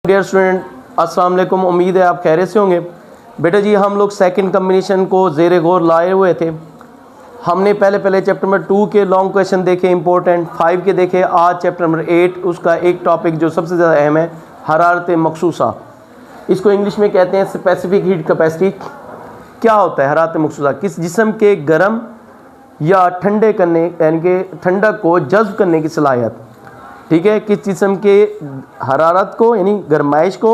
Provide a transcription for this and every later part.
Dear student, अस्सलाम वालेकुम। उम्मीद है आप खैरियत से होंगे। बेटा जी, हम लोग सेकंड कम्बिनेशन को ज़ेर गौर लाए हुए थे। हमने पहले चैप्टर नंबर 2 के लॉन्ग क्वेश्चन देखे, इंपॉर्टेंट 5 के देखे। आज चैप्टर नंबर 8, उसका एक टॉपिक जो सबसे ज़्यादा अहम है, हरारत मखसूसा। इसको इंग्लिश में कहते हैं स्पेसिफिक हीट कैपेसिटी। क्या होता है हरारत मखसूसा? किस जिस्म के गर्म या ठंडे करने, यानी कि ठंडक को जज्ब करने की सलाहियत। ठीक है, किस जिस्म के हरारत को यानी गरमाइश को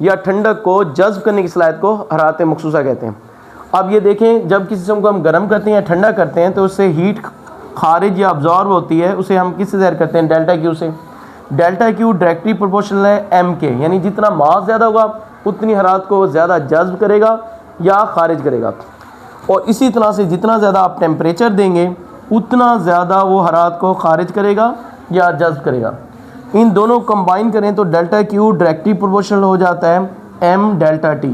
या ठंडक को जज्ब करने की सलाहियत को हरारत मखसूसा कहते हैं। अब ये देखें, जब किसी जिस्म को हम गर्म करते हैं या ठंडा करते हैं तो उससे हीट खारिज या अब्जॉर्ब होती है। उसे हम किससे ज़ाहिर करते हैं? डेल्टा क्यू से। डेल्टा क्यू डायरेक्टली प्रोपोर्शनल है एम के, यानी जितना मास ज़्यादा होगा उतनी हरारत को ज़्यादा जज्ब करेगा या खारिज करेगा। और इसी तरह से जितना ज़्यादा आप टेम्परेचर देंगे उतना ज़्यादा वो हरारत को खारिज करेगा या जज्ब करेगा। इन दोनों कंबाइन करें तो डेल्टा क्यू डायरेक्टली प्रोपोर्शनल हो जाता है एम डेल्टा टी।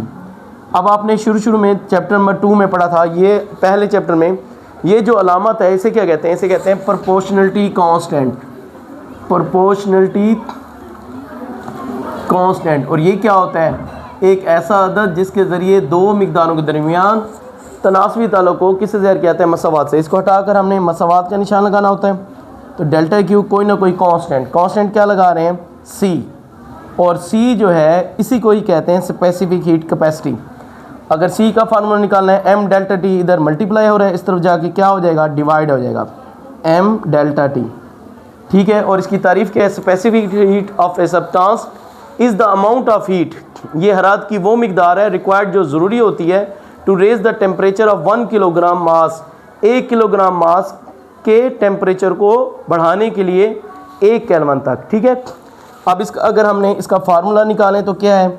अब आपने शुरू में चैप्टर नंबर 2 में पढ़ा था, ये पहले चैप्टर में, ये जो अलामत है इसे क्या कहते हैं? इसे कहते हैं प्रोपोर्शनलिटी कांस्टेंट। Proportionality constant. और ये क्या होता है? एक ऐसा अदद जिसके ज़रिए दो मिकदारों के दरमियान तनासबी ताल्लुक़ को किससे ज़ाहिर किया जाता है? मसावात से। इसको हटाकर हमने मसावात का निशान लगाना होता है। तो डेल्टा क्यू कोई ना कोई कांस्टेंट क्या लगा रहे हैं? सी। और सी जो है इसी को ही कहते हैं स्पेसिफिक हीट कैपेसिटी। अगर सी का फार्मूला निकालना है, एम डेल्टा टी इधर मल्टीप्लाई हो रहा है, इस तरफ जाके क्या हो जाएगा? डिवाइड हो जाएगा, एम डेल्टा टी। ठीक है, और इसकी तारीफ़ क्या है? Specific heat of a substance is the amount of heat. ये हरारत की वो मिकदार है रिक्वायर्ड जो ज़रूरी होती है to raise the temperature of 1 kilogram mass. 1 kilogram mass के टेम्परेचर को बढ़ाने के लिए 1 केल्विन तक। ठीक है, अब इसका अगर हमने इसका फार्मूला निकालें तो क्या है?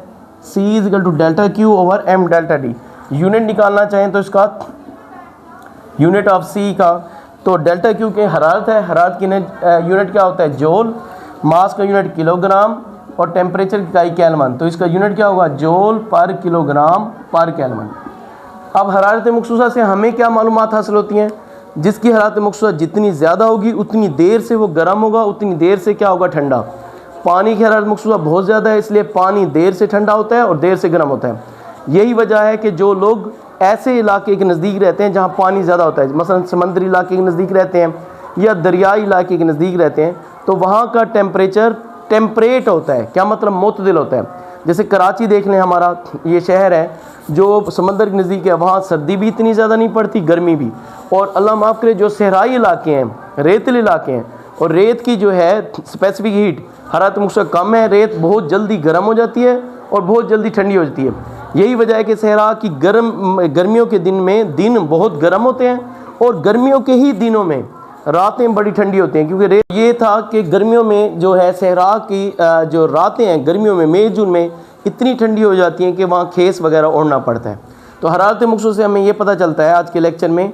C is equal to delta Q over M delta T. Unit निकालना चाहें तो इसका यूनिट ऑफ C का, तो डेल्टा क्यू के हरारत है, हरारत की यूनिट क्या होता है? जोल। मास का यूनिट किलोग्राम और टेम्परेचर की इकाई केल्विन, तो इसका यूनिट क्या होगा? जोल पर किलोग्राम पर केल्विन। अब हरारत मखसूसा से हमें क्या मालूमात हासिल होती हैं? जिसकी हरारत मखसूसा जितनी ज़्यादा होगी उतनी देर से वो गर्म होगा, उतनी देर से क्या होगा? ठंडा। पानी की हरारत मखसूसा बहुत ज़्यादा है, इसलिए पानी देर से ठंडा होता है और देर से गर्म होता है। यही वजह है कि जो लोग ऐसे इलाके के नज़दीक रहते हैं जहाँ पानी ज़्यादा होता है, मसलन समंदरी इलाके के नज़दीक रहते हैं या दरियाई इलाके के नज़दीक रहते हैं, तो वहाँ का टेम्परेचर टेम्परेट होता है। क्या मतलब? मुतदिल होता है। जैसे कराची देख लें, हमारा ये शहर है जो समंदर के नज़दीक है, वहाँ सर्दी भी इतनी ज़्यादा नहीं पड़ती, गर्मी भी। और अल्लाह माफ़ करे जो सहराई इलाके हैं, रेतीले इलाके हैं, और रेत की जो है स्पेसिफिक हीट हरारत मखसूसा कम है। रेत बहुत जल्दी गर्म हो जाती है और बहुत जल्दी ठंडी हो जाती है। यही वजह है कि सहरा की गर्मियों के दिन में दिन बहुत गर्म होते हैं और गर्मियों के ही दिनों में रातें बड़ी ठंडी होती हैं। क्योंकि रेत ये था कि गर्मियों में जो है सहरा की जो रातें हैं गर्मियों में मई जून में इतनी ठंडी हो जाती हैं कि वहाँ खेस वगैरह ओढ़ना पड़ता है। तो हरारत मखसूसा से हमें ये पता चलता है आज के लेक्चर में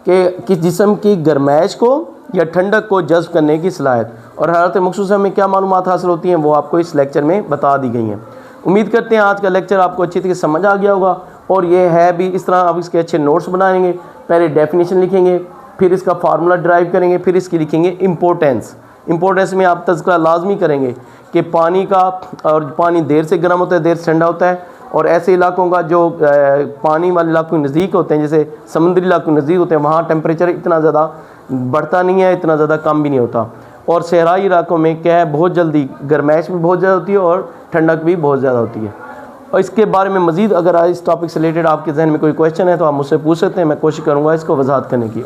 कि किस जिस्म की गरमाइश को या ठंडक को जज्ब करने की सलाहियत। और हरारत मखसूसा में क्या मालूमात हासिल होती हैं वो आपको इस लेक्चर में बता दी गई हैं। उम्मीद करते हैं आज का लेक्चर आपको अच्छी तरह समझ आ गया होगा। और ये है भी इस तरह, आप इसके अच्छे नोट्स बनाएंगे। पहले डेफिनेशन लिखेंगे, फिर इसका फार्मूला ड्राइव करेंगे, फिर इसकी लिखेंगे इम्पोर्टेंस। इम्पोर्टेंस में आप तज़किरा लाजमी करेंगे कि पानी का, और पानी देर से गर्म होता है, देर से ठंडा होता है। और ऐसे इलाकों का जो पानी वाले इलाकों के नज़दीक होते हैं, जैसे समुद्री इलाकों के नज़दीक होते हैं, वहाँ टेम्परेचर इतना ज़्यादा बढ़ता नहीं है, इतना ज़्यादा कम भी नहीं होता। और सहराई इलाकों में क्या है, बहुत जल्दी गर्माइश भी बहुत ज़्यादा होती है और ठंडक भी बहुत ज़्यादा होती है। और इसके बारे में मज़ीद अगर इस टॉपिक से रिलेटेड आपके जहन में कोई क्वेश्चन है तो आप मुझसे पूछ सकते हैं, मैं कोशिश करूँगा इसको वजाहत करने की।